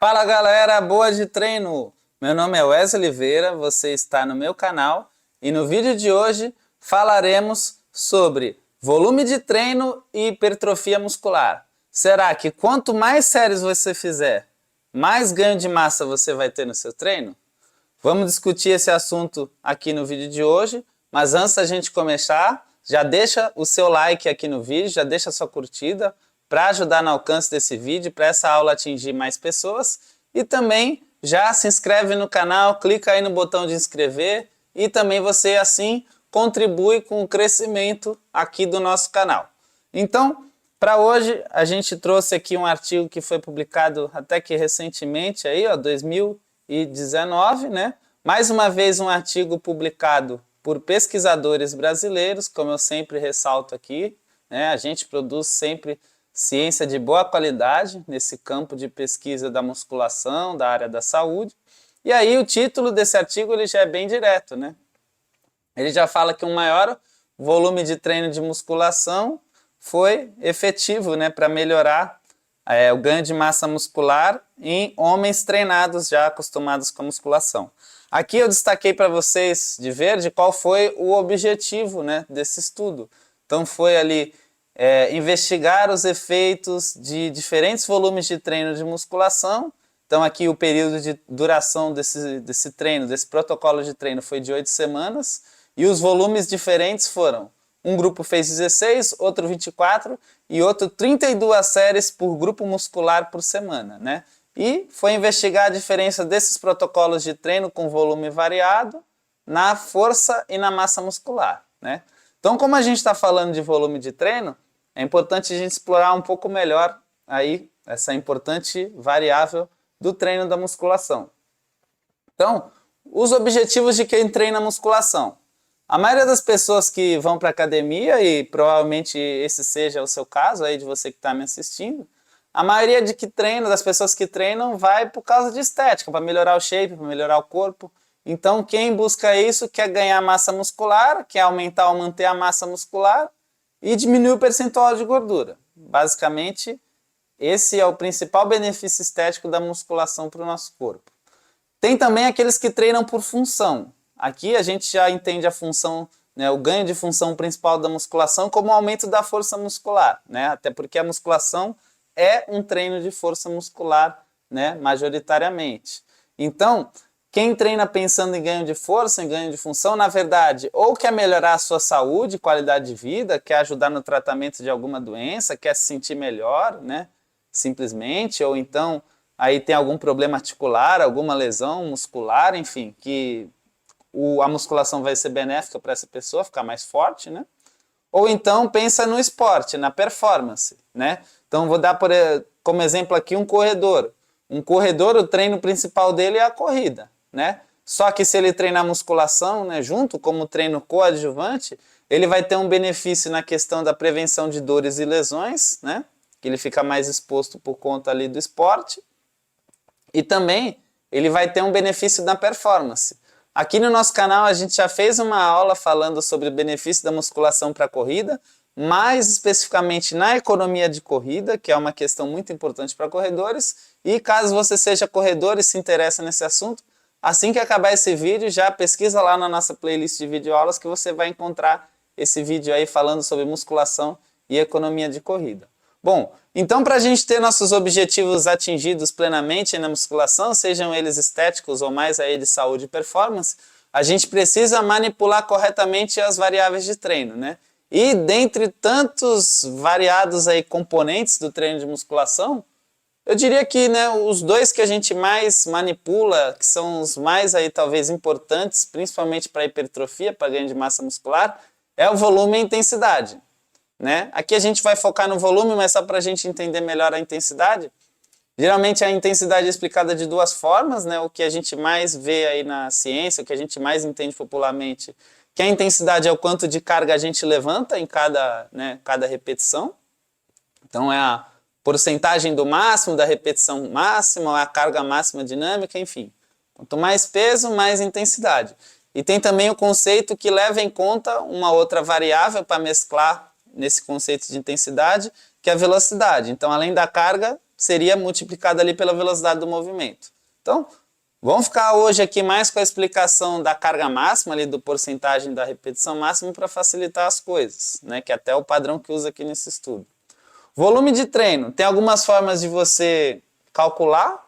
Fala galera, boa de treino! Meu nome é Wesley Oliveira, você está no meu canal e no vídeo de hoje falaremos sobre volume de treino e hipertrofia muscular. Será que quanto mais séries você fizer, mais ganho de massa você vai ter no seu treino? Vamos discutir esse assunto aqui no vídeo de hoje, mas antes da gente começar, já deixa o seu like aqui no vídeo, já deixa a sua curtida para ajudar no alcance desse vídeo, para essa aula atingir mais pessoas. E também já se inscreve no canal, clica aí no botão de inscrever e também você assim contribui com o crescimento aqui do nosso canal. Então, para hoje a gente trouxe aqui um artigo que foi publicado até que recentemente, aí, ó, 2019, né? Mais uma vez um artigo publicado por pesquisadores brasileiros, como eu sempre ressalto aqui, né? A gente produz sempre ciência de boa qualidade nesse campo de pesquisa da musculação, da área da saúde. E aí o título desse artigo ele já é bem direto, né? Ele já fala que um maior volume de treino de musculação foi efetivo, né, para melhorar o ganho de massa muscular em homens treinados já acostumados com a musculação. Aqui eu destaquei para vocês de verde qual foi o objetivo, né, desse estudo. Então foi ali investigar os efeitos de diferentes volumes de treino de musculação. Então aqui o período de duração desse treino, desse protocolo de treino foi de 8 semanas e os volumes diferentes foram: um grupo fez 16, outro 24 e outro 32 séries por grupo muscular por semana, né? E foi investigar a diferença desses protocolos de treino com volume variado na força e na massa muscular, né? Então, como a gente está falando de volume de treino, é importante a gente explorar um pouco melhor aí essa importante variável do treino da musculação. Então, os objetivos de quem treina musculação. A maioria das pessoas que vão para a academia, e provavelmente esse seja o seu caso aí de você que está me assistindo, a maioria das pessoas que treinam vai por causa de estética, para melhorar o shape, para melhorar o corpo. Então, quem busca isso quer ganhar massa muscular, quer aumentar ou manter a massa muscular e diminuir o percentual de gordura. Basicamente, esse é o principal benefício estético da musculação para o nosso corpo. Tem também aqueles que treinam por função. Aqui a gente já entende a função, né, o ganho de função principal da musculação como o aumento da força muscular, né? Até porque a musculação é um treino de força muscular, né, majoritariamente. Então, quem treina pensando em ganho de força, em ganho de função, na verdade, ou quer melhorar a sua saúde, qualidade de vida, quer ajudar no tratamento de alguma doença, quer se sentir melhor, né? Simplesmente, ou então aí tem algum problema articular, alguma lesão muscular, enfim, que a musculação vai ser benéfica para essa pessoa ficar mais forte, né? Ou então pensa no esporte, na performance, né? Então vou dar como exemplo aqui um corredor. Um corredor, o treino principal dele é a corrida, né? Só que se ele treinar musculação, né, junto como treino coadjuvante, ele vai ter um benefício na questão da prevenção de dores e lesões, né? Que ele fica mais exposto por conta ali do esporte. E também ele vai ter um benefício na performance. Aqui no nosso canal a gente já fez uma aula falando sobre o benefício da musculação para a corrida, mais especificamente na economia de corrida, que é uma questão muito importante para corredores. E caso você seja corredor e se interessa nesse assunto, assim que acabar esse vídeo, já pesquisa lá na nossa playlist de videoaulas que você vai encontrar esse vídeo aí falando sobre musculação e economia de corrida. Bom, então para a gente ter nossos objetivos atingidos plenamente na musculação, sejam eles estéticos ou mais aí de saúde e performance, a gente precisa manipular corretamente as variáveis de treino, né? E dentre tantos variados aí componentes do treino de musculação, eu diria que, né, os dois que a gente mais manipula, que são os mais aí talvez importantes, principalmente para hipertrofia, para ganho de massa muscular, é o volume e a intensidade, né? Aqui a gente vai focar no volume, mas só para a gente entender melhor a intensidade. Geralmente a intensidade é explicada de duas formas, né? O que a gente mais vê aí na ciência, o que a gente mais entende popularmente, que a intensidade é o quanto de carga a gente levanta em cada repetição. Então é a porcentagem do máximo, da repetição máxima, ou a carga máxima dinâmica, enfim. Quanto mais peso, mais intensidade. E tem também o conceito que leva em conta uma outra variável para mesclar nesse conceito de intensidade, que é a velocidade. Então, além da carga, seria multiplicado ali pela velocidade do movimento. Então, vamos ficar hoje aqui mais com a explicação da carga máxima, ali do porcentagem da repetição máxima, para facilitar as coisas, né? Que até é o padrão que usa aqui nesse estudo. Volume de treino. Tem algumas formas de você calcular,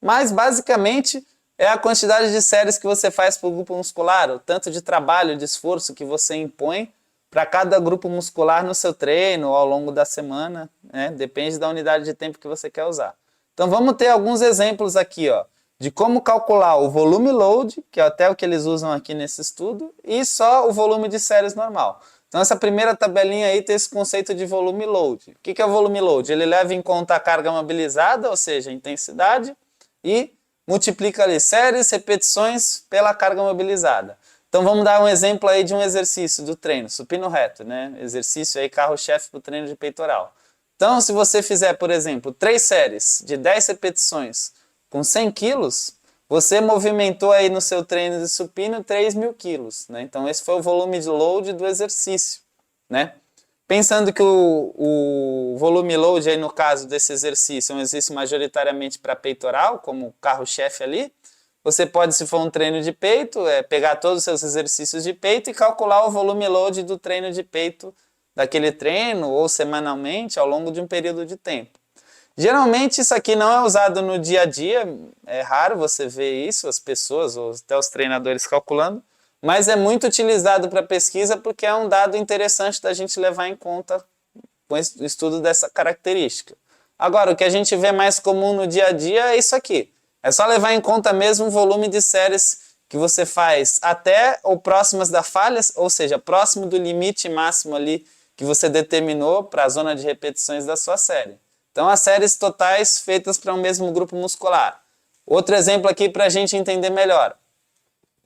mas basicamente é a quantidade de séries que você faz por grupo muscular, o tanto de trabalho, de esforço que você impõe para cada grupo muscular no seu treino ao longo da semana, né? Depende da unidade de tempo que você quer usar. Então vamos ter alguns exemplos aqui, ó, de como calcular o volume load, que é até o que eles usam aqui nesse estudo, e só o volume de séries normal. Então essa primeira tabelinha aí tem esse conceito de volume load. O que é o volume load? Ele leva em conta a carga mobilizada, ou seja, a intensidade, e multiplica ali séries, repetições pela carga mobilizada. Então vamos dar um exemplo aí de um exercício do treino, supino reto, né? Exercício aí carro-chefe para o treino de peitoral. Então se você fizer, por exemplo, 3 séries de 10 repetições com 100 quilos, você movimentou aí no seu treino de supino 3.000 quilos, né? Então esse foi o volume de load do exercício, né? Pensando que o volume load aí no caso desse exercício é um exercício majoritariamente para peitoral, como carro-chefe ali, você pode, se for um treino de peito, pegar todos os seus exercícios de peito e calcular o volume load do treino de peito daquele treino ou semanalmente ao longo de um período de tempo. Geralmente isso aqui não é usado no dia a dia, é raro você ver isso, as pessoas ou até os treinadores calculando, mas é muito utilizado para pesquisa porque é um dado interessante da gente levar em conta com o estudo dessa característica. Agora, o que a gente vê mais comum no dia a dia é isso aqui. É só levar em conta mesmo o volume de séries que você faz até ou próximas da falha, ou seja, próximo do limite máximo ali que você determinou para a zona de repetições da sua série. Então, as séries totais feitas para um mesmo grupo muscular. Outro exemplo aqui para a gente entender melhor.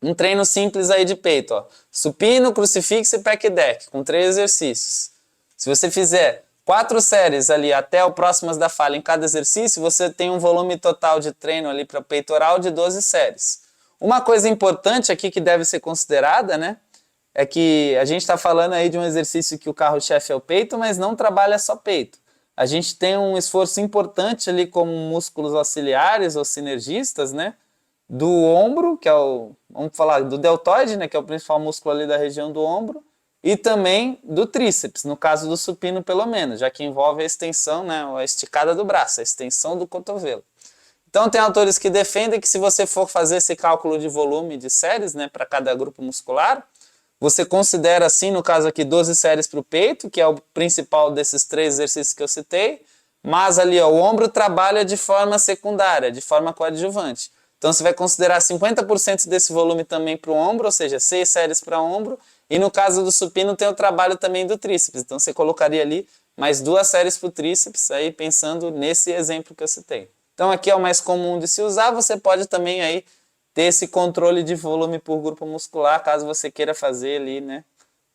Um treino simples aí de peito, ó. Supino, crucifixo e pec deck, com 3 exercícios. Se você fizer 4 séries ali até o próximas da falha em cada exercício, você tem um volume total de treino ali para peitoral de 12 séries. Uma coisa importante aqui que deve ser considerada, né, é que a gente está falando aí de um exercício que o carro-chefe é o peito, mas não trabalha só peito. A gente tem um esforço importante ali como músculos auxiliares ou sinergistas, né, do ombro, que é o, vamos falar, do deltoide, né, que é o principal músculo ali da região do ombro, e também do tríceps, no caso do supino pelo menos, já que envolve a extensão, né, a esticada do braço, a extensão do cotovelo. Então tem autores que defendem que se você for fazer esse cálculo de volume de séries, né, para cada grupo muscular, você considera assim, no caso aqui, 12 séries para o peito, que é o principal desses 3 exercícios que eu citei, mas ali ó, o ombro trabalha de forma secundária, de forma coadjuvante. Então você vai considerar 50% desse volume também para o ombro, ou seja, 6 séries para ombro, e no caso do supino tem o trabalho também do tríceps. Então você colocaria ali mais 2 séries para o tríceps, aí pensando nesse exemplo que eu citei. Então aqui é o mais comum de se usar, você pode também aí ter esse controle de volume por grupo muscular, caso você queira fazer ali, né,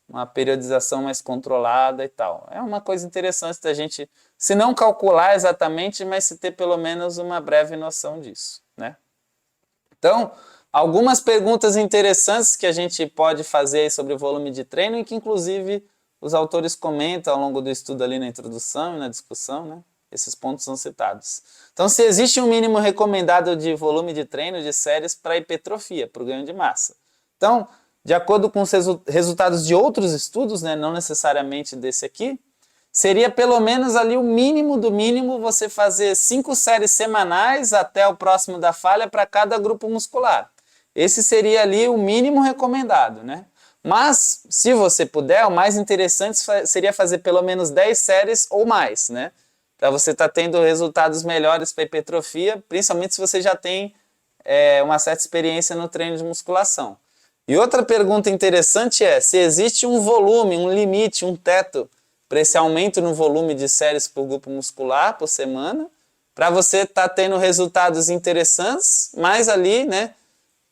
uma periodização mais controlada e tal. É uma coisa interessante da gente, se não calcular exatamente, mas se ter pelo menos uma breve noção disso, né? Então, algumas perguntas interessantes que a gente pode fazer sobre o volume de treino e que inclusive os autores comentam ao longo do estudo ali na introdução e na discussão, né? Esses pontos são citados. Então, se existe um mínimo recomendado de volume de treino de séries para hipertrofia, para o ganho de massa. Então, de acordo com os resultados de outros estudos, né, não necessariamente desse aqui, seria pelo menos ali o mínimo do mínimo você fazer 5 séries semanais até o próximo da falha para cada grupo muscular. Esse seria ali o mínimo recomendado, né? Mas, se você puder, o mais interessante seria fazer pelo menos 10 séries ou mais, né? Para você estar tendo resultados melhores para hipertrofia, principalmente se você já tem uma certa experiência no treino de musculação. E outra pergunta interessante é se existe um volume, um limite, um teto para esse aumento no volume de séries por grupo muscular por semana, para você estar tendo resultados interessantes, mas ali, né,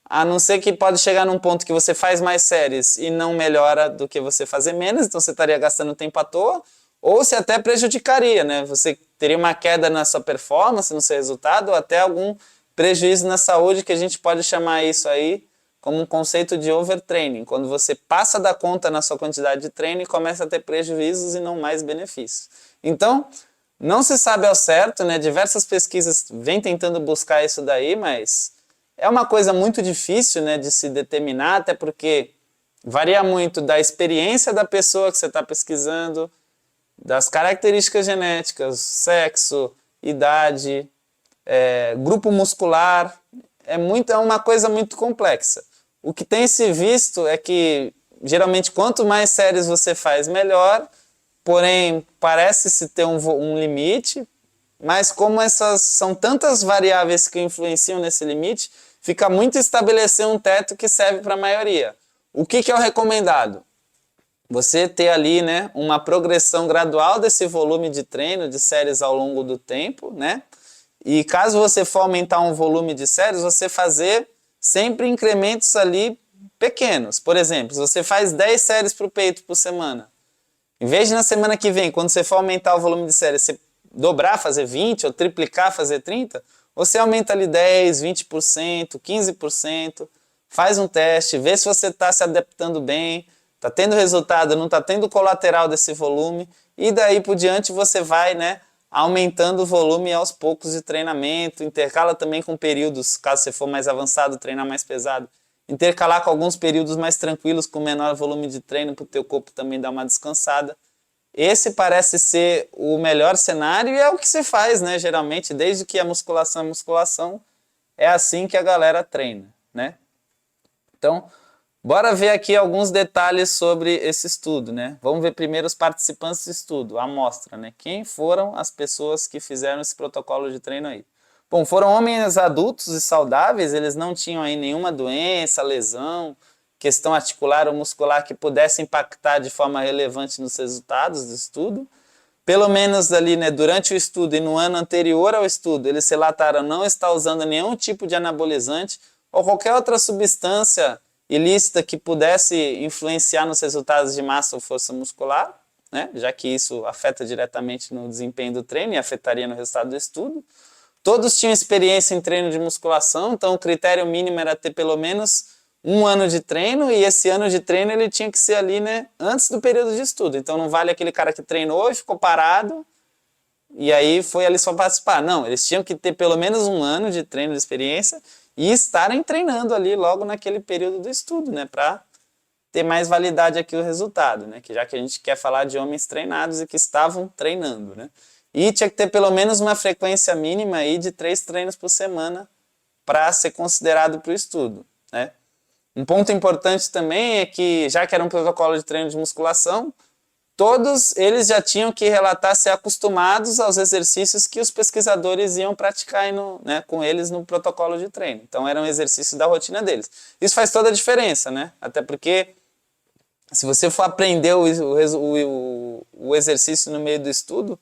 a não ser que pode chegar num ponto que você faz mais séries e não melhora do que você fazer menos, então você estaria gastando tempo à toa, ou se até prejudicaria, né? Você teria uma queda na sua performance, no seu resultado, ou até algum prejuízo na saúde, que a gente pode chamar isso aí como um conceito de overtraining, quando você passa da conta na sua quantidade de treino e começa a ter prejuízos e não mais benefícios. Então, Não se sabe ao certo, né? Diversas pesquisas vêm tentando buscar isso daí, mas é uma coisa muito difícil, né, de se determinar, até porque varia muito da experiência da pessoa que você está pesquisando, das características genéticas, sexo, idade, grupo muscular. É uma coisa muito complexa. O que tem se visto é que, geralmente, quanto mais séries você faz, melhor. Porém, parece-se ter um limite, mas como essas são tantas variáveis que influenciam nesse limite, fica muito estabelecer um teto que serve para a maioria. O que é o recomendado? Você ter ali, né, uma progressão gradual desse volume de treino, de séries ao longo do tempo, né? E caso você for aumentar um volume de séries, você fazer sempre incrementos ali pequenos. Por exemplo, se você faz 10 séries para o peito por semana, em vez de na semana que vem, quando você for aumentar o volume de séries, você dobrar, fazer 20, ou triplicar, fazer 30, você aumenta ali 10, 20%, 15%, faz um teste, vê se você está se adaptando bem, está tendo resultado, não está tendo colateral desse volume, e daí por diante você vai, né, aumentando o volume aos poucos de treinamento, intercala também com períodos, caso você for mais avançado, treinar mais pesado, intercalar com alguns períodos mais tranquilos, com menor volume de treino, para o teu corpo também dar uma descansada. Esse parece ser o melhor cenário e é o que se faz, né? Geralmente, desde que a musculação é musculação, é assim que a galera treina, né? Então, bora ver aqui alguns detalhes sobre esse estudo, né? Vamos ver primeiro os participantes do estudo, a amostra, né? Quem foram as pessoas que fizeram esse protocolo de treino aí? Bom, foram homens adultos e saudáveis, eles não tinham aí nenhuma doença, lesão, questão articular ou muscular que pudesse impactar de forma relevante nos resultados do estudo. Pelo menos ali, né, durante o estudo e no ano anterior ao estudo, eles relataram não estar usando nenhum tipo de anabolizante ou qualquer outra substância ilícita que pudesse influenciar nos resultados de massa ou força muscular, né, já que isso afeta diretamente no desempenho do treino e afetaria no resultado do estudo. Todos tinham experiência em treino de musculação, então o critério mínimo era ter pelo menos um ano de treino, e esse ano de treino ele tinha que ser ali, né, antes do período de estudo. Então não vale aquele cara que treinou e ficou parado e aí foi ali só participar. Não, eles tinham que ter pelo menos um ano de treino de experiência e estarem treinando ali logo naquele período do estudo, né, para ter mais validade aqui o resultado, né, que já que a gente quer falar de homens treinados e que estavam treinando, né. E tinha que ter pelo menos uma frequência mínima aí de 3 treinos por semana para ser considerado para o estudo, né. Um ponto importante também é que, já que era um protocolo de treino de musculação, todos eles já tinham que relatar ser acostumados aos exercícios que os pesquisadores iam praticar né, com eles no protocolo de treino. Então, era um exercício da rotina deles. Isso faz toda a diferença, né? Até porque, se você for aprender o exercício no meio do estudo,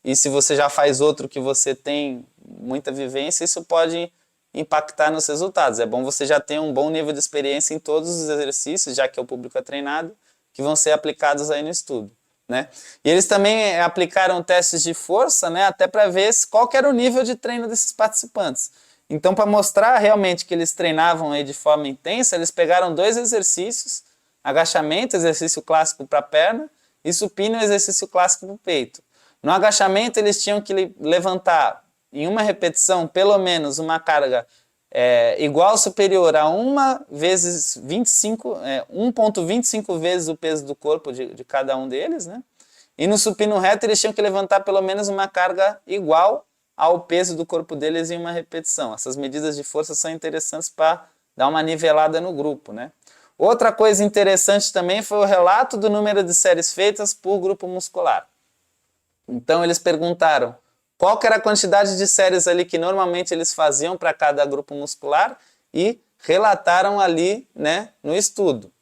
e se você já faz outro que você tem muita vivência, isso pode impactar nos resultados. É bom você já ter um bom nível de experiência em todos os exercícios, já que o público é treinado, que vão ser aplicados aí no estudo, né? E eles também aplicaram testes de força, né, até para ver qual que era o nível de treino desses participantes. Então, para mostrar realmente que eles treinavam aí de forma intensa, eles pegaram 2 exercícios, agachamento, exercício clássico para a perna, e supino, exercício clássico para o peito. No agachamento, eles tinham que levantar em uma repetição, pelo menos uma carga igual ou superior a 1,25 vezes o peso do corpo de cada um deles, né? E no supino reto eles tinham que levantar pelo menos uma carga igual ao peso do corpo deles em uma repetição. Essas medidas de força são interessantes para dar uma nivelada no grupo, né? Outra coisa interessante também foi o relato do número de séries feitas por grupo muscular. Então eles perguntaram qual que era a quantidade de séries ali que normalmente eles faziam para cada grupo muscular e relataram ali, né, no estudo.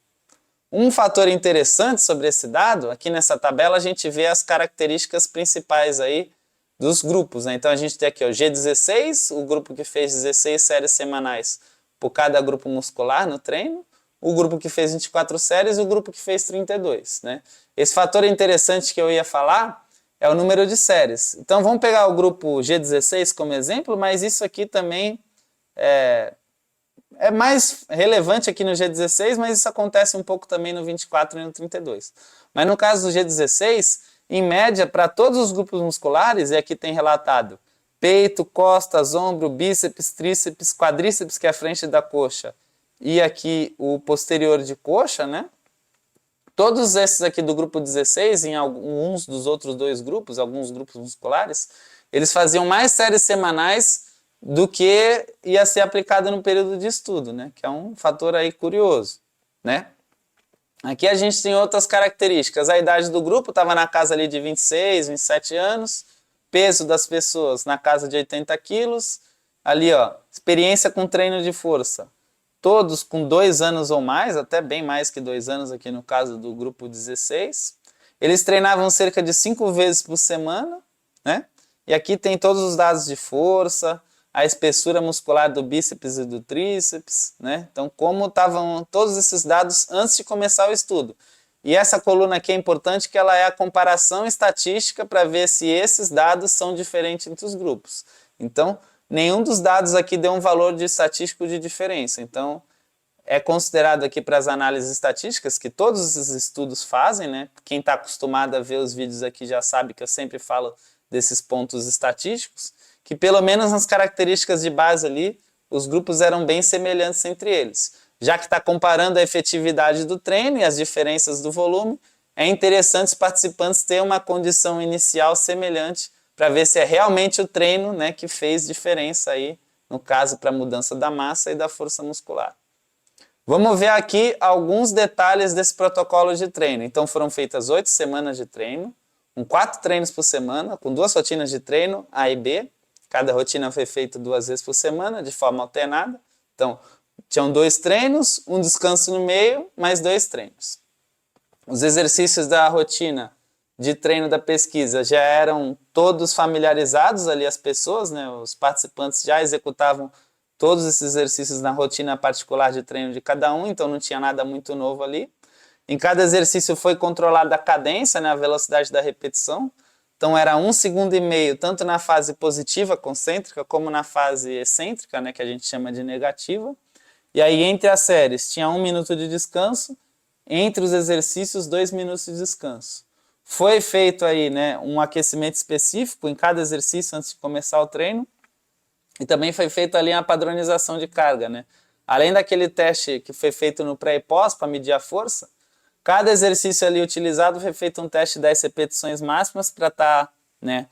Um fator interessante sobre esse dado, aqui nessa tabela a gente vê as características principais aí dos grupos, né? Então a gente tem aqui o G16, o grupo que fez 16 séries semanais por cada grupo muscular no treino, o grupo que fez 24 séries e o grupo que fez 32, né? Esse fator interessante que eu ia falar é o número de séries. Então vamos pegar o grupo G16 como exemplo, mas isso aqui também é mais relevante aqui no G16, mas isso acontece um pouco também no 24 e no 32. Mas no caso do G16, em média, para todos os grupos musculares, e aqui tem relatado peito, costas, ombro, bíceps, tríceps, quadríceps, que é a frente da coxa, e aqui o posterior de coxa, né? Todos esses aqui do grupo 16, em alguns dos outros dois grupos, alguns grupos musculares, eles faziam mais séries semanais do que ia ser aplicado no período de estudo, né? Que é um fator aí curioso, né? Aqui a gente tem outras características. A idade do grupo estava na casa ali de 26, 27 anos. Peso das pessoas na casa de 80 quilos. Ali, ó, experiência com treino de força. Todos com 2 anos ou mais, até bem mais que 2 anos aqui no caso do grupo 16. Eles treinavam cerca de 5 vezes por semana, né? E aqui tem todos os dados de força, a espessura muscular do bíceps e do tríceps, né? Então, como estavam todos esses dados antes de começar o estudo. E essa coluna aqui é importante, que ela é a comparação estatística para ver se esses dados são diferentes entre os grupos. Então, nenhum dos dados aqui deu um valor de estatístico de diferença. Então, é considerado aqui para as análises estatísticas, que todos esses estudos fazem, né? Quem está acostumado a ver os vídeos aqui já sabe que eu sempre falo desses pontos estatísticos, que pelo menos nas características de base ali, os grupos eram bem semelhantes entre eles. Já que está comparando a efetividade do treino e as diferenças do volume, é interessante os participantes terem uma condição inicial semelhante para ver se é realmente o treino, né, que fez diferença aí, no caso, para a mudança da massa e da força muscular. Vamos ver aqui alguns detalhes desse protocolo de treino. Então foram feitas 8 semanas de treino, com 4 treinos por semana, com 2 rotinas de treino, A e B. Cada rotina foi feita 2 vezes por semana, de forma alternada. Então, tinham 2 treinos, um descanso no meio, mais 2 treinos. Os exercícios da rotina de treino da pesquisa já eram todos familiarizados ali, as pessoas, né? Os participantes já executavam todos esses exercícios na rotina particular de treino de cada um, então não tinha nada muito novo ali. Em cada exercício foi controlada a cadência, né, a velocidade da repetição. Então era 1,5 segundos, tanto na fase positiva, concêntrica, como na fase excêntrica, né, que a gente chama de negativa. E aí entre as séries tinha 1 minuto de descanso, entre os exercícios 2 minutos de descanso. Foi feito aí, né, um aquecimento específico em cada exercício antes de começar o treino. E também foi feita ali a padronização de carga, né? Além daquele teste que foi feito no pré e pós para medir a força, cada exercício ali utilizado foi feito um teste de 10 repetições máximas para estar, né,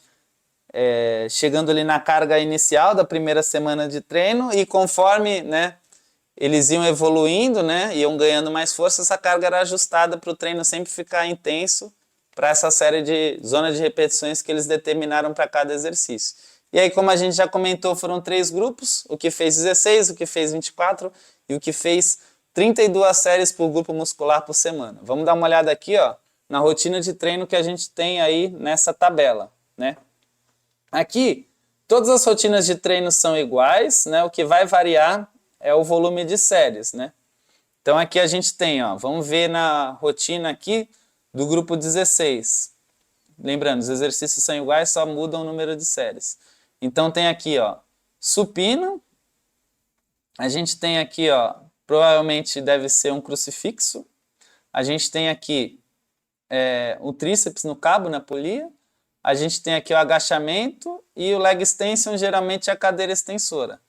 chegando ali na carga inicial da primeira semana de treino, e conforme, né, eles iam evoluindo, né, iam ganhando mais força, essa carga era ajustada para o treino sempre ficar intenso para essa série de zonas de repetições que eles determinaram para cada exercício. E aí, como a gente já comentou, foram 3 grupos, o que fez 16, o que fez 24 e o que fez 32 séries por grupo muscular por semana. Vamos dar uma olhada aqui, ó, na rotina de treino que a gente tem aí nessa tabela, né? Aqui, todas as rotinas de treino são iguais, né? O que vai variar é o volume de séries, né? Então aqui a gente tem, ó, vamos ver na rotina aqui do grupo 16. Lembrando, os exercícios são iguais, só mudam o número de séries. Então tem aqui, ó, supino. A gente tem aqui, ó, provavelmente deve ser um crucifixo. A gente tem aqui o tríceps no cabo, na polia. A gente tem aqui o agachamento e o leg extension, geralmente a cadeira extensora.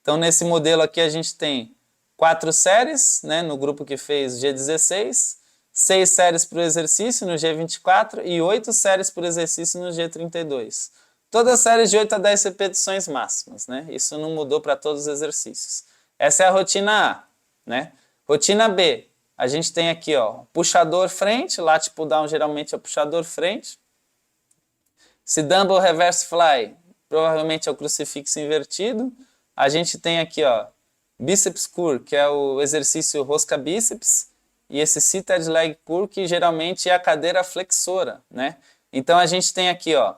Então nesse modelo aqui a gente tem 4 séries, né, no grupo que fez G16, 6 séries por exercício no G24 e 8 séries por exercício no G32. Todas séries de 8 a 10 repetições máximas, né? Isso não mudou para todos os exercícios. Essa é a rotina A, né? Rotina B, a gente tem aqui, ó, puxador frente, lat pull down geralmente é o puxador frente. Se dumbbell reverse fly, provavelmente é o crucifixo invertido. A gente tem aqui, ó, bíceps curl, que é o exercício rosca bíceps, e esse seated leg curl, que geralmente é a cadeira flexora, né? Então a gente tem aqui, ó,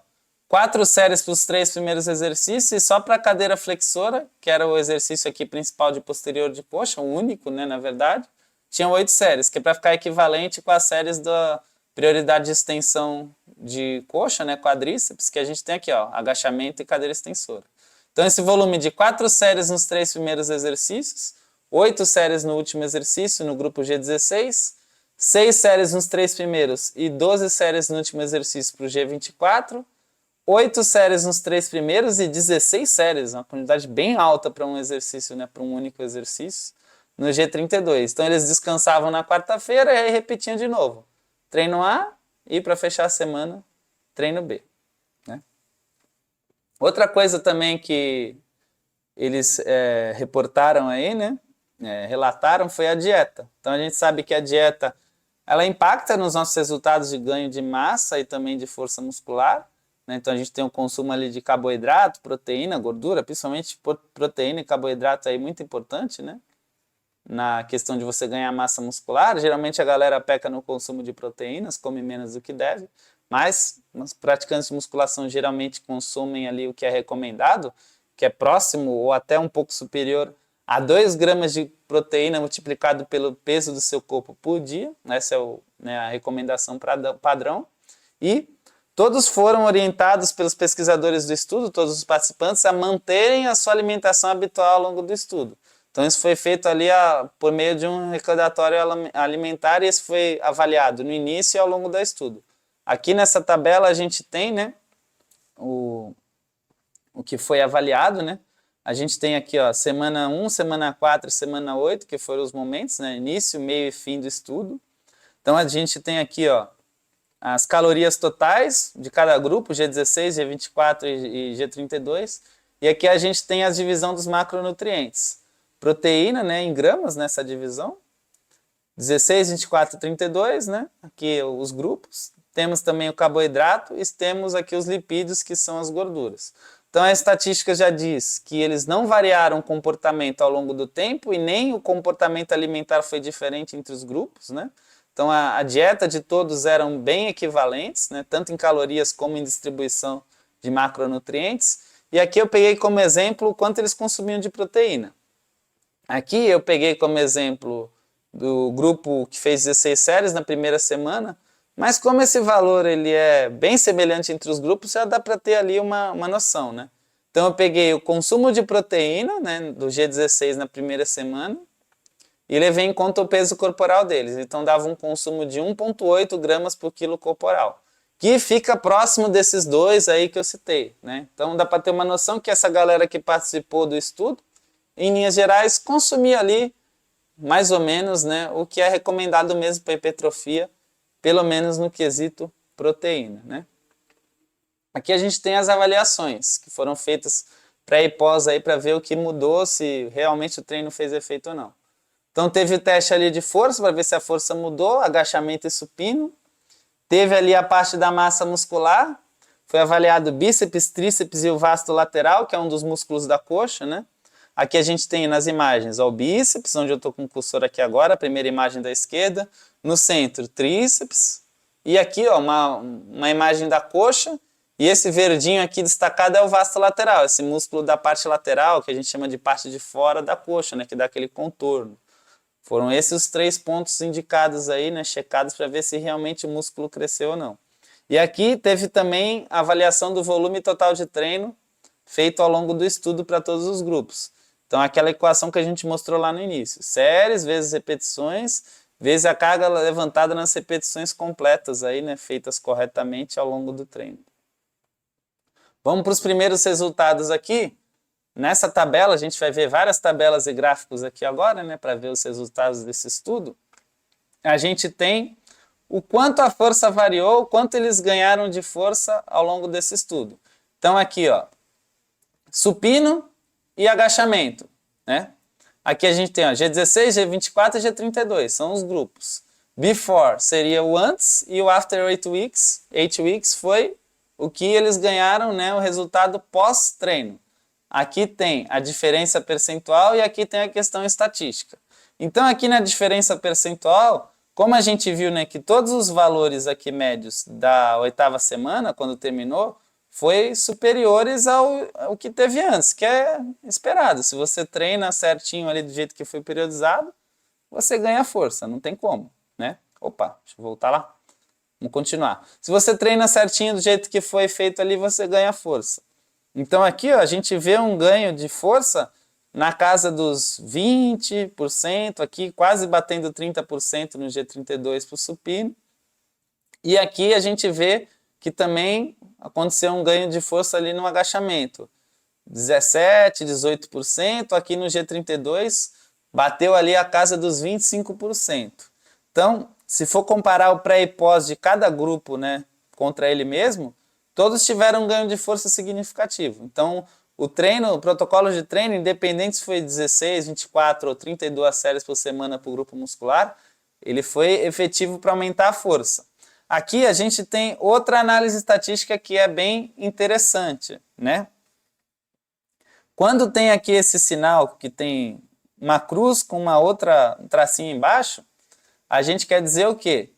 4 séries para os 3 primeiros exercícios, e só para a cadeira flexora, que era o exercício aqui principal de posterior de coxa, o único, né, na verdade, tinham 8 séries, que é para ficar equivalente com as séries da prioridade de extensão de coxa, né, quadríceps, que a gente tem aqui, ó, agachamento e cadeira extensora. Então esse volume de 4 séries nos 3 primeiros exercícios, 8 séries no último exercício, no grupo G16, 6 séries nos 3 primeiros e 12 séries no último exercício para o G24, 8 séries nos 3 primeiros e 16 séries, uma quantidade bem alta para um exercício, né, para um único exercício, no G32. Então eles descansavam na quarta-feira e aí repetiam de novo. Treino A e para fechar a semana, treino B. Né? Outra coisa também que eles reportaram aí, né, relataram, foi a dieta. Então a gente sabe que a dieta ela impacta nos nossos resultados de ganho de massa e também de força muscular. Né? Então a gente tem um consumo ali de carboidrato, proteína, gordura, principalmente proteína e carboidrato aí muito importante, né? Na questão de você ganhar massa muscular. Geralmente a galera peca no consumo de proteínas, come menos do que deve, mas os praticantes de musculação geralmente consomem ali o que é recomendado, que é próximo ou até um pouco superior a 2 gramas de proteína multiplicado pelo peso do seu corpo por dia. Essa é a recomendação padrão. E todos foram orientados pelos pesquisadores do estudo, todos os participantes, a manterem a sua alimentação habitual ao longo do estudo. Então isso foi feito ali por meio de um recordatório alimentar e isso foi avaliado no início e ao longo do estudo. Aqui nessa tabela a gente tem, né, o que foi avaliado, né? A gente tem aqui, ó, semana 1, semana 4 e semana 8, que foram os momentos, né? Início, meio e fim do estudo. Então a gente tem aqui, ó, as calorias totais de cada grupo, G16, G24 e G32. E aqui a gente tem a divisão dos macronutrientes. Proteína, né, em gramas nessa divisão. 16, 24 e 32, né? Aqui os grupos. Temos também o carboidrato e temos aqui os lipídios, que são as gorduras. Então a estatística já diz que eles não variaram o comportamento ao longo do tempo e nem o comportamento alimentar foi diferente entre os grupos, né? Então a dieta de todos eram bem equivalentes, né? Tanto em calorias como em distribuição de macronutrientes. E aqui eu peguei como exemplo o quanto eles consumiam de proteína. Aqui eu peguei como exemplo do grupo que fez 16 séries na primeira semana, mas como esse valor ele é bem semelhante entre os grupos, já dá para ter ali uma noção, né? Então eu peguei o consumo de proteína, né, do G16 na primeira semana e levei em conta o peso corporal deles. Então dava um consumo de 1,8 gramas por quilo corporal, que fica próximo desses dois aí que eu citei, né? Então dá para ter uma noção que essa galera que participou do estudo, em linhas gerais, consumia ali mais ou menos, né, o que é recomendado mesmo para hipertrofia, pelo menos no quesito proteína, né? Aqui a gente tem as avaliações que foram feitas pré e pós aí para ver o que mudou, se realmente o treino fez efeito ou não. Então teve o teste ali de força para ver se a força mudou, agachamento e supino. Teve ali a parte da massa muscular, foi avaliado bíceps, tríceps e o vasto lateral, que é um dos músculos da coxa, né? Aqui a gente tem nas imagens ó, o bíceps, onde eu estou com o cursor aqui agora, a primeira imagem da esquerda. No centro, tríceps. E aqui ó, uma imagem da coxa. E esse verdinho aqui destacado é o vasto lateral, esse músculo da parte lateral, que a gente chama de parte de fora da coxa, né? Que dá aquele contorno. Foram esses os 3 pontos indicados aí, né? Checados para ver se realmente o músculo cresceu ou não. E aqui teve também a avaliação do volume total de treino feito ao longo do estudo para todos os grupos. Então, aquela equação que a gente mostrou lá no início. Séries vezes repetições, vezes a carga levantada nas repetições completas, aí, né, feitas corretamente ao longo do treino. Vamos para os primeiros resultados aqui. Nessa tabela, a gente vai ver várias tabelas e gráficos aqui agora, né, para ver os resultados desse estudo. A gente tem o quanto a força variou, o quanto eles ganharam de força ao longo desse estudo. Então, aqui, ó, supino e agachamento, né? Aqui a gente tem ó, G16, G24 e G32, são os grupos. Before seria o antes e o after 8 weeks. 8 weeks foi o que eles ganharam, né, o resultado pós-treino. Aqui tem a diferença percentual e aqui tem a questão estatística. Então aqui na diferença percentual, como a gente viu, né, que todos os valores aqui médios da 8ª semana, quando terminou, foi superiores ao que teve antes, que é esperado. Se você treina certinho ali do jeito que foi periodizado, você ganha força, não tem como, né? Opa, deixa eu voltar lá. Vamos continuar. Se você treina certinho do jeito que foi feito ali, você ganha força. Então aqui ó, a gente vê um ganho de força na casa dos 20%, aqui quase batendo 30% no G32 para o supino. E aqui a gente vê que também aconteceu um ganho de força ali no agachamento. 17%, 18%, aqui no G32 bateu ali a casa dos 25%. Então, se for comparar o pré e pós de cada grupo, né, contra ele mesmo, todos tiveram um ganho de força significativo. Então, o protocolo de treino, independente se foi 16, 24 ou 32 séries por semana para o grupo muscular, ele foi efetivo para aumentar a força. Aqui a gente tem outra análise estatística que é bem interessante, né? Quando tem aqui esse sinal que tem uma cruz com uma outra tracinho embaixo, a gente quer dizer o quê?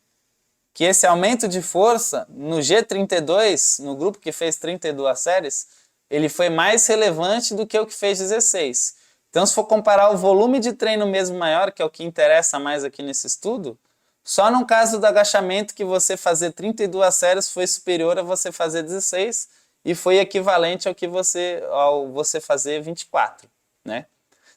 Que esse aumento de força no G32, no grupo que fez 32 séries, ele foi mais relevante do que o que fez 16. Então, se for comparar o volume de treino mesmo maior, que é o que interessa mais aqui nesse estudo, só no caso do agachamento que você fazer 32 séries foi superior a você fazer 16 e foi equivalente ao você fazer 24, né?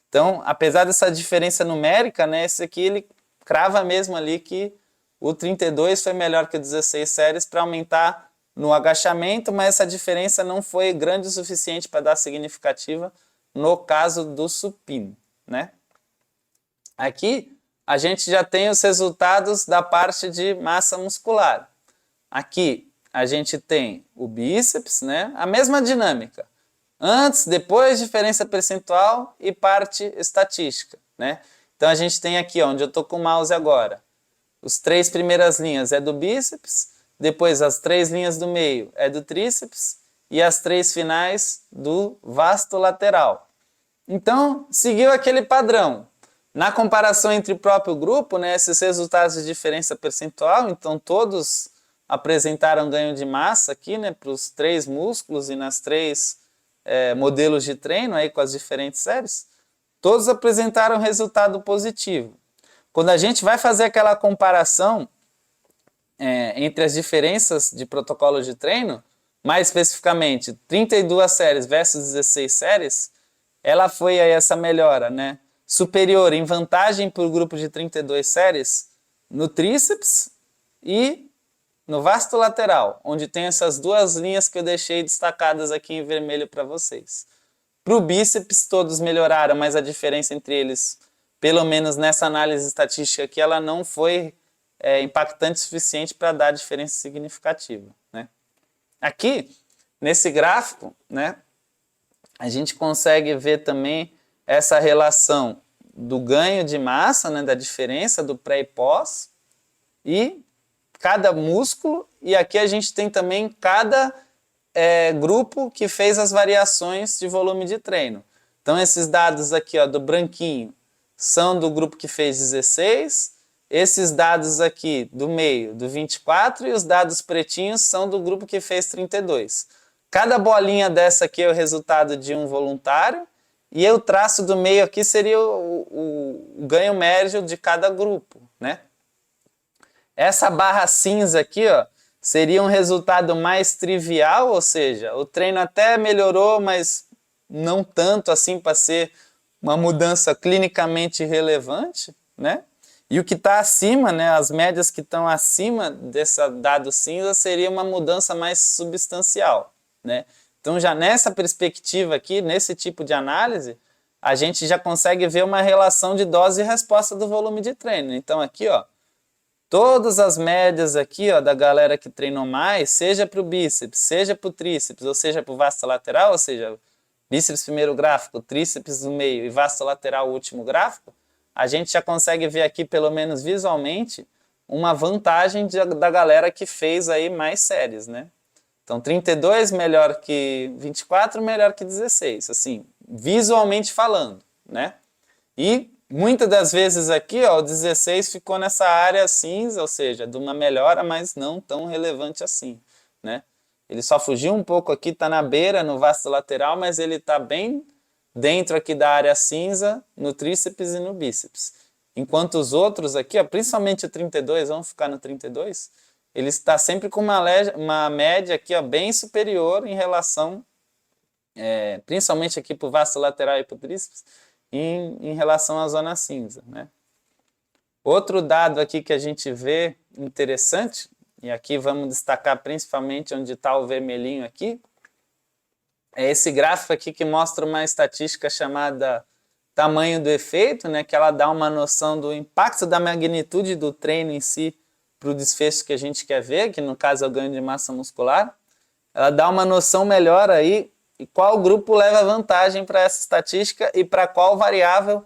Então, apesar dessa diferença numérica, né, esse aqui ele crava mesmo ali que o 32 foi melhor que o 16 séries para aumentar no agachamento, mas essa diferença não foi grande o suficiente para dar significativa no caso do supino, né? Aqui a gente já tem os resultados da parte de massa muscular. Aqui a gente tem o bíceps, né? A mesma dinâmica. Antes, depois, diferença percentual e parte estatística, né? Então a gente tem aqui, onde eu estou com o mouse agora, as 3 primeiras linhas é do bíceps, depois as 3 linhas do meio é do tríceps e as 3 finais do vasto lateral. Então, seguiu aquele padrão. Na comparação entre o próprio grupo, né, esses resultados de diferença percentual, então todos apresentaram ganho de massa aqui, né, para os 3 músculos e nas 3 modelos de treino aí com as diferentes séries, todos apresentaram resultado positivo. Quando a gente vai fazer aquela comparação entre as diferenças de protocolo de treino, mais especificamente 32 séries versus 16 séries, ela foi aí essa melhora, né? Superior em vantagem para o grupo de 32 séries no tríceps e no vasto lateral, onde tem essas 2 linhas que eu deixei destacadas aqui em vermelho para vocês. Para o bíceps todos melhoraram, mas a diferença entre eles, pelo menos nessa análise estatística aqui, ela não foi impactante o suficiente para dar diferença significativa, né? Aqui, nesse gráfico, né, a gente consegue ver também essa relação do ganho de massa, né, da diferença do pré e pós, e cada músculo, e aqui a gente tem também cada grupo que fez as variações de volume de treino. Então esses dados aqui, ó, do branquinho são do grupo que fez 16, esses dados aqui do meio do 24 e os dados pretinhos são do grupo que fez 32. Cada bolinha dessa aqui é o resultado de um voluntário e o traço do meio aqui seria o ganho médio de cada grupo, né? Essa barra cinza aqui, ó, seria um resultado mais trivial, ou seja, o treino até melhorou, mas não tanto assim para ser uma mudança clinicamente relevante, né? E o que está acima, né, as médias que estão acima desse dado cinza, seria uma mudança mais substancial, né? Então já nessa perspectiva aqui, nesse tipo de análise, a gente já consegue ver uma relação de dose e resposta do volume de treino. Então aqui, ó, todas as médias aqui, ó, da galera que treinou mais, seja para o bíceps, seja para o tríceps, ou seja para o vasto lateral, ou seja, bíceps primeiro gráfico, tríceps no meio e vasto lateral o último gráfico, a gente já consegue ver aqui, pelo menos visualmente, uma vantagem da galera que fez aí mais séries, né? Então 32 melhor que 24, melhor que 16, assim, visualmente falando, né? E muitas das vezes aqui, ó, o 16 ficou nessa área cinza, ou seja, de uma melhora, mas não tão relevante assim, né? Ele só fugiu um pouco aqui, está na beira, no vasto lateral, mas ele está bem dentro aqui da área cinza, no tríceps e no bíceps. Enquanto os outros aqui, ó, principalmente o 32, vamos ficar no 32, ele está sempre com uma média aqui, ó, bem superior em relação, principalmente aqui para o vasto lateral e para o tríceps, em relação à zona cinza, né? Outro dado aqui que a gente vê interessante, e aqui vamos destacar principalmente onde está o vermelhinho aqui, é esse gráfico aqui que mostra uma estatística chamada tamanho do efeito, né, que ela dá uma noção do impacto da magnitude do treino em si para o desfecho que a gente quer ver, que no caso é o ganho de massa muscular. Ela dá uma noção melhor aí e qual grupo leva vantagem para essa estatística e para qual variável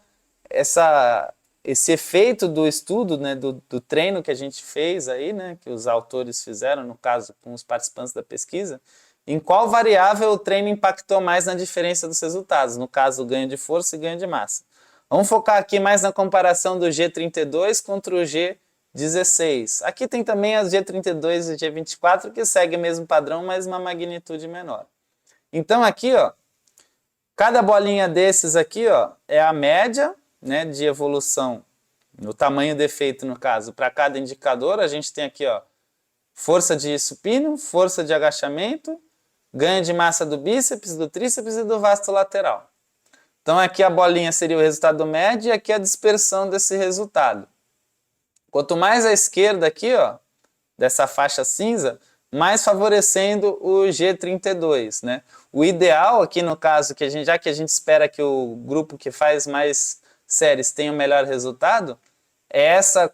esse efeito do estudo, né, do treino que a gente fez aí, né, que os autores fizeram, no caso com os participantes da pesquisa, em qual variável o treino impactou mais na diferença dos resultados, no caso o ganho de força e ganho de massa. Vamos focar aqui mais na comparação do G32 contra o G16. Aqui tem também as G32 e G24 que seguem o mesmo padrão, mas uma magnitude menor. Então aqui, ó, cada bolinha desses aqui, ó, é a média, né, de evolução no tamanho do efeito, no caso, para cada indicador. A gente tem aqui, ó, força de supino, força de agachamento, ganho de massa do bíceps, do tríceps e do vasto lateral. Então aqui a bolinha seria o resultado médio e aqui a dispersão desse resultado. Quanto mais à esquerda aqui, ó, dessa faixa cinza, mais favorecendo o G32, né? O ideal aqui no caso, já que a gente espera que o grupo que faz mais séries tenha o melhor resultado,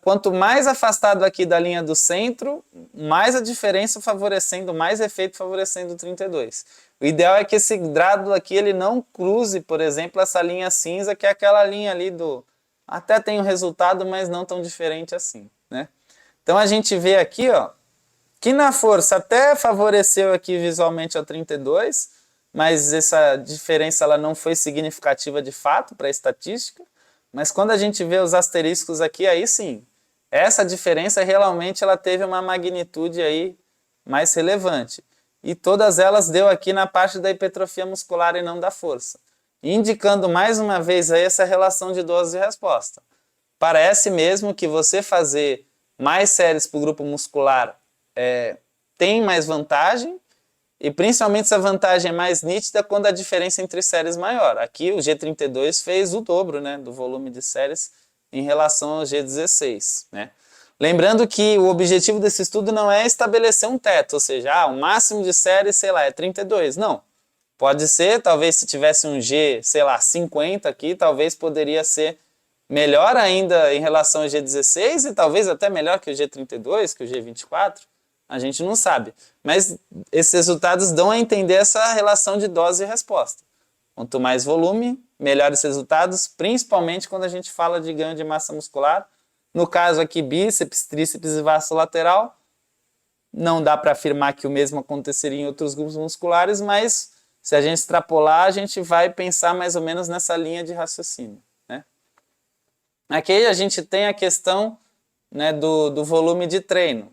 quanto mais afastado aqui da linha do centro, mais a diferença favorecendo, mais efeito favorecendo o 32. O ideal é que esse dado aqui ele não cruze, por exemplo, essa linha cinza, que é aquela linha ali até tem um resultado, mas não tão diferente assim, né? Então a gente vê aqui, ó, que na força até favoreceu aqui visualmente ao 32, mas essa diferença ela não foi significativa de fato para a estatística. Mas quando a gente vê os asteriscos aqui, aí sim, essa diferença realmente ela teve uma magnitude aí mais relevante. E todas elas deu aqui na parte da hipertrofia muscular e não da força. Indicando mais uma vez aí essa relação de dose e resposta. Parece mesmo que você fazer mais séries para o grupo muscular tem mais vantagem, e principalmente essa vantagem é mais nítida quando a diferença entre séries é maior. Aqui o G32 fez o dobro, né, do volume de séries em relação ao G16. Né? Lembrando que o objetivo desse estudo não é estabelecer um teto, ou seja, o máximo de séries, sei lá, é 32. Não. Pode ser, talvez se tivesse um G, sei lá, 50 aqui, talvez poderia ser melhor ainda em relação ao G16 e talvez até melhor que o G32, que o G24. A gente não sabe. Mas esses resultados dão a entender essa relação de dose e resposta. Quanto mais volume, melhores resultados, principalmente quando a gente fala de ganho de massa muscular. No caso aqui, bíceps, tríceps e vasto lateral. Não dá para afirmar que o mesmo aconteceria em outros grupos musculares, mas se a gente extrapolar, a gente vai pensar mais ou menos nessa linha de raciocínio. Né? Aqui a gente tem a questão, né, do volume de treino.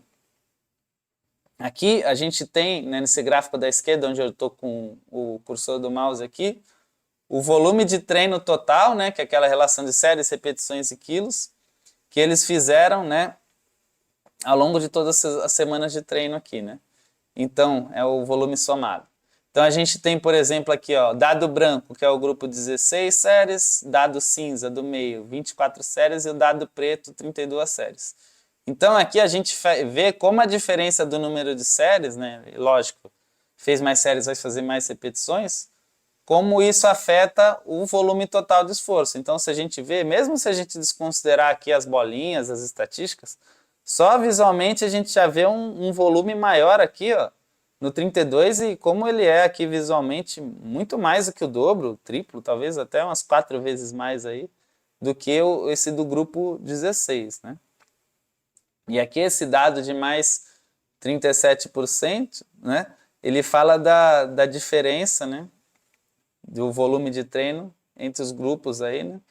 Aqui a gente tem, né, nesse gráfico da esquerda, onde eu estou com o cursor do mouse aqui, o volume de treino total, né, que é aquela relação de séries, repetições e quilos, que eles fizeram, né, ao longo de todas as semanas de treino aqui. Né? Então, é o volume somado. Então a gente tem, por exemplo, aqui, ó, dado branco, que é o grupo 16 séries, dado cinza do meio, 24 séries, e o dado preto, 32 séries. Então aqui a gente vê como a diferença do número de séries, né, lógico, fez mais séries vai fazer mais repetições, como isso afeta o volume total de esforço. Então se a gente vê, mesmo se a gente desconsiderar aqui as bolinhas, as estatísticas, só visualmente a gente já vê um volume maior aqui, ó, no 32, e como ele é aqui visualmente muito mais do que o dobro, o triplo, talvez até umas 4 vezes mais aí, do que esse do grupo 16, né? E aqui esse dado de mais 37%, né, ele fala da diferença, né, do volume de treino entre os grupos aí, né,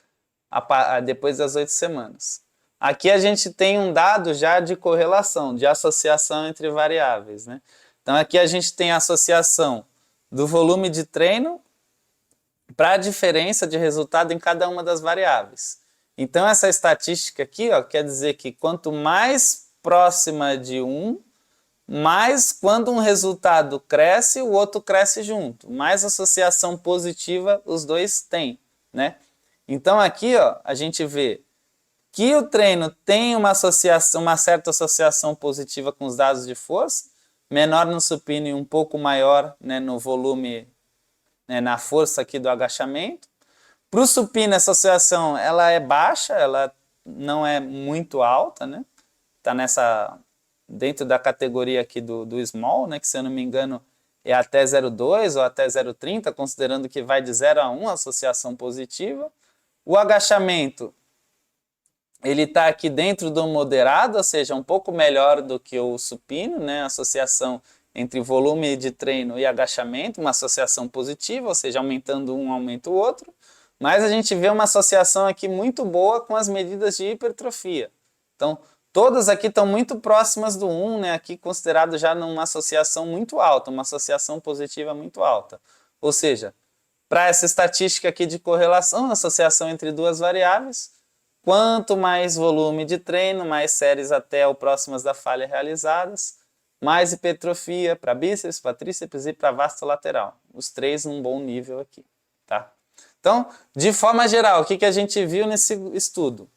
depois das 8 semanas. Aqui a gente tem um dado já de correlação, de associação entre variáveis. Né? Então aqui a gente tem a associação do volume de treino para a diferença de resultado em cada uma das variáveis. Então essa estatística aqui, ó, quer dizer que quanto mais próxima de mais quando um resultado cresce, o outro cresce junto. Mais associação positiva os dois têm. Né? Então aqui, ó, a gente vê que o treino tem uma associação, uma certa associação positiva com os dados de força, menor no supino e um pouco maior, né, no volume, né, na força aqui do agachamento. Para o supino, essa associação ela é baixa, ela não é muito alta, né? Está dentro da categoria aqui do small, né, que se eu não me engano é até 0,2 ou até 0,30, considerando que vai de 0 a 1 a associação positiva. O agachamento, ele está aqui dentro do moderado, ou seja, um pouco melhor do que o supino, né? Associação entre volume de treino e agachamento, uma associação positiva, ou seja, aumentando um, aumenta o outro. Mas a gente vê uma associação aqui muito boa com as medidas de hipertrofia. Então, todas aqui estão muito próximas do 1, né? Aqui considerado já numa associação muito alta, uma associação positiva muito alta. Ou seja, para essa estatística aqui de correlação, associação entre duas variáveis, quanto mais volume de treino, mais séries até ou próximas da falha realizadas, mais hipertrofia para bíceps, para tríceps e para vasto lateral. Os três num bom nível aqui, tá? Então, de forma geral, o que a gente viu nesse estudo?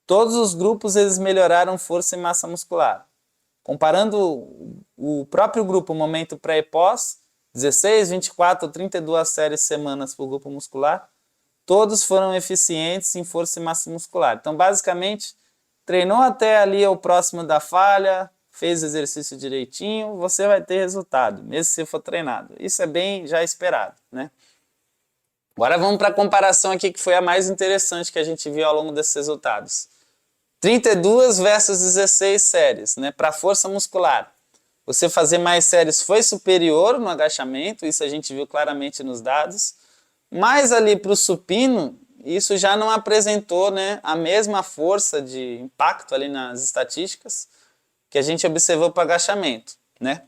Todos os grupos eles melhoraram força e massa muscular. Comparando o próprio grupo, momento pré e pós, 16, 24, 32 séries semanas por grupo muscular, todos foram eficientes em força e massa muscular. Então, basicamente, treinou até ali o próximo da falha, fez o exercício direitinho, você vai ter resultado, mesmo se for treinado. Isso é bem já esperado, né? Agora vamos para a comparação aqui que foi a mais interessante que a gente viu ao longo desses resultados. 32 versus 16 séries, né? Para força muscular. Você fazer mais séries foi superior no agachamento, isso a gente viu claramente nos dados. Mas ali para o supino, isso já não apresentou, né, a mesma força de impacto ali nas estatísticas que a gente observou para o agachamento, né?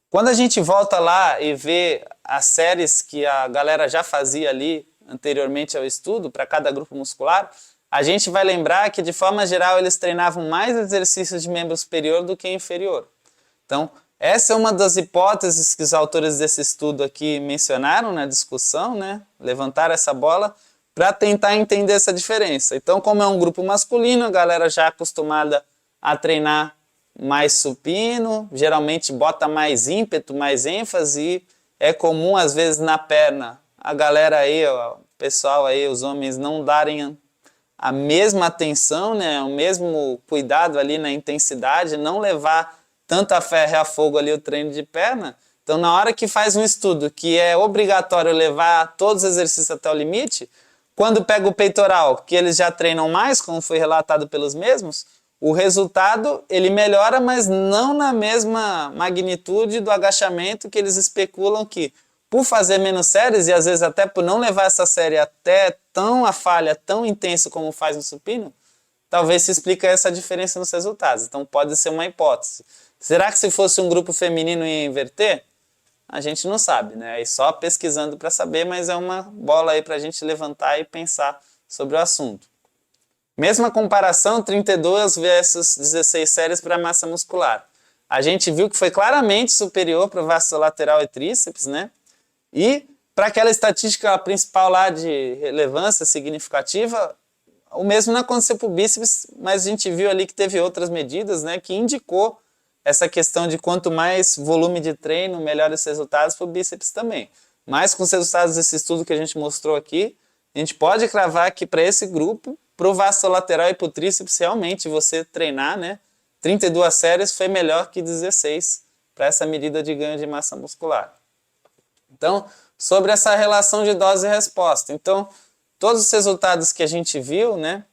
Quando a gente volta lá e vê as séries que a galera já fazia ali anteriormente ao estudo, para cada grupo muscular, a gente vai lembrar que, de forma geral, eles treinavam mais exercícios de membro superior do que inferior. Então, essa é uma das hipóteses que os autores desse estudo aqui mencionaram na discussão, né? Levantaram essa bola para tentar entender essa diferença. Então, como é um grupo masculino, a galera já é acostumada a treinar mais supino, geralmente bota mais ímpeto, mais ênfase, é comum às vezes na perna a galera aí, ó, o pessoal aí, os homens não darem a mesma atenção, né, o mesmo cuidado ali na intensidade, não levar tanto a ferro e a fogo ali o treino de perna. Então, na hora que faz um estudo que é obrigatório levar todos os exercícios até o limite, quando pega o peitoral, que eles já treinam mais, como foi relatado pelos mesmos, o resultado ele melhora, mas não na mesma magnitude do agachamento que eles especulam que, por fazer menos séries e às vezes até por não levar essa série até tão a falha tão intenso como faz no supino, talvez se explique essa diferença nos resultados. Então pode ser uma hipótese. Será que se fosse um grupo feminino ia inverter? A gente não sabe, né? É só pesquisando para saber, mas é uma bola aí para a gente levantar e pensar sobre o assunto. Mesma comparação, 32 versus 16 séries para massa muscular. A gente viu que foi claramente superior para o vasto lateral e tríceps, né? E para aquela estatística principal lá de relevância significativa, o mesmo não aconteceu para o bíceps, mas a gente viu ali que teve outras medidas, né, que indicou essa questão de quanto mais volume de treino, melhores resultados para o bíceps também. Mas com os resultados desse estudo que a gente mostrou aqui, a gente pode cravar que para esse grupo, para o vasto lateral e para o tríceps, realmente você treinar, né, 32 séries foi melhor que 16 para essa medida de ganho de massa muscular. Então, sobre essa relação de dose e resposta. Então, todos os resultados que a gente viu, né,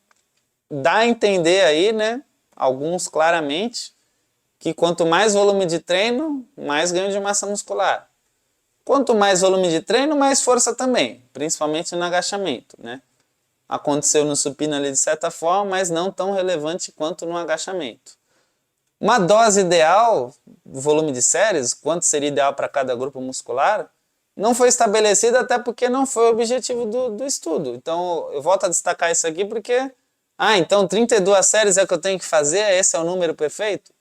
dá a entender aí, né, alguns claramente, que quanto mais volume de treino, mais ganho de massa muscular. Quanto mais volume de treino, mais força também, principalmente no agachamento, né? Aconteceu no supino ali de certa forma, mas não tão relevante quanto no agachamento. Uma dose ideal, volume de séries, quanto seria ideal para cada grupo muscular, não foi estabelecida até porque não foi o objetivo do estudo. Então, eu volto a destacar isso aqui porque, então 32 séries é o que eu tenho que fazer, esse é o número perfeito?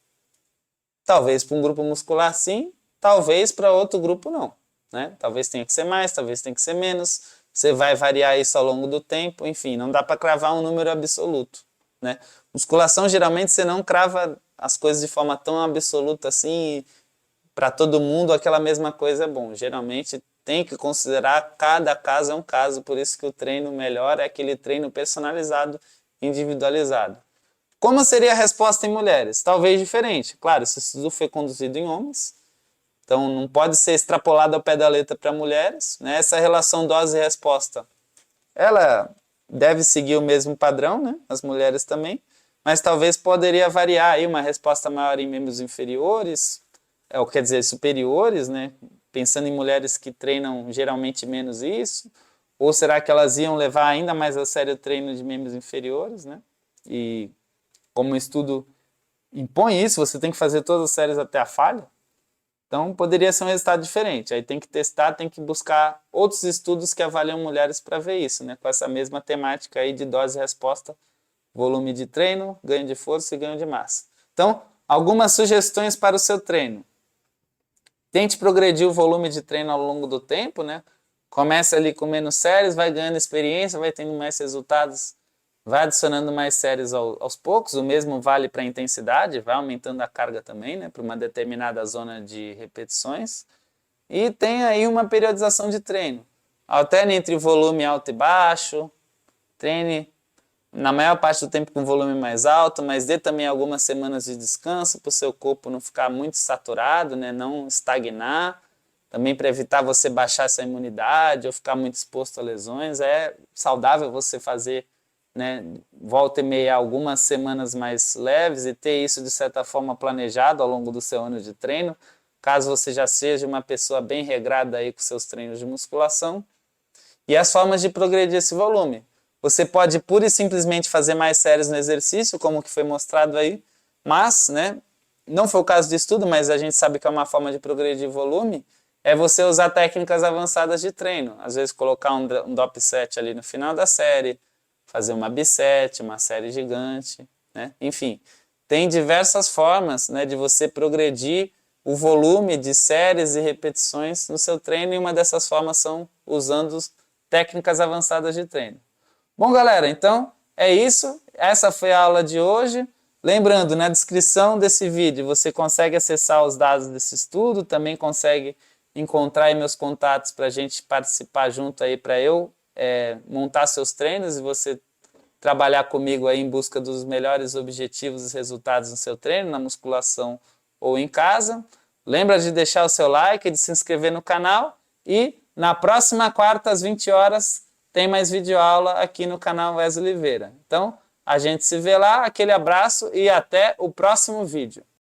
Talvez para um grupo muscular sim, talvez para outro grupo não, né? Talvez tenha que ser mais, talvez tenha que ser menos. você vai variar isso ao longo do tempo, enfim, não dá para cravar um número absoluto, né? Musculação, geralmente, você não crava as coisas de forma tão absoluta assim, para todo mundo aquela mesma coisa é bom. Geralmente, tem que considerar cada caso é um caso, por isso que o treino melhor é aquele treino personalizado, individualizado. Como seria a resposta em mulheres? Talvez diferente. Claro, esse estudo foi conduzido em homens, então não pode ser extrapolado ao pé da letra para mulheres, né? Essa relação dose e resposta, ela deve seguir o mesmo padrão, né? As mulheres também, mas talvez poderia variar aí uma resposta maior em membros inferiores, ou quer dizer, superiores, né? Pensando em mulheres que treinam geralmente menos isso, ou será que elas iam levar ainda mais a sério o treino de membros inferiores, né? E como o estudo impõe isso, você tem que fazer todas as séries até a falha, então poderia ser um resultado diferente. Aí tem que testar, tem que buscar outros estudos que avaliam mulheres para ver isso, né? Com essa mesma temática aí de dose e resposta, volume de treino, ganho de força e ganho de massa. Então, algumas sugestões para o seu treino. Tente progredir o volume de treino ao longo do tempo, né? Comece ali com menos séries, vai ganhando experiência, vai tendo mais resultados, vai adicionando mais séries aos poucos. O mesmo vale para a intensidade, vai aumentando a carga também, né? Para uma determinada zona de repetições. E tem aí uma periodização de treino. Alterne entre volume alto e baixo, treine na maior parte do tempo com volume mais alto, mas dê também algumas semanas de descanso para o seu corpo não ficar muito saturado, né? Não estagnar, também para evitar você baixar essa imunidade ou ficar muito exposto a lesões. É saudável você fazer, né, volta e meia algumas semanas mais leves e ter isso de certa forma planejado ao longo do seu ano de treino, caso você já seja uma pessoa bem regrada aí com seus treinos de musculação. E as formas de progredir esse volume. Você pode pura e simplesmente fazer mais séries no exercício, como que foi mostrado aí, mas, né, não foi o caso de estudo, mas a gente sabe que é uma forma de progredir volume, é você usar técnicas avançadas de treino. Às vezes colocar um drop set ali no final da série, fazer uma biset, uma série gigante, né? Enfim, tem diversas formas, né, de você progredir o volume de séries e repetições no seu treino, e uma dessas formas são usando técnicas avançadas de treino. Bom, galera, então é isso. Essa foi a aula de hoje. Lembrando, na descrição desse vídeo você consegue acessar os dados desse estudo, também consegue encontrar aí meus contatos para a gente participar junto aí, para eu montar seus treinos e você trabalhar comigo aí em busca dos melhores objetivos e resultados no seu treino, na musculação ou em casa. Lembra de deixar o seu like, de se inscrever no canal e na próxima quarta às 20 horas tem mais videoaula aqui no canal Wesley Oliveira. Então, a gente se vê lá, aquele abraço e até o próximo vídeo.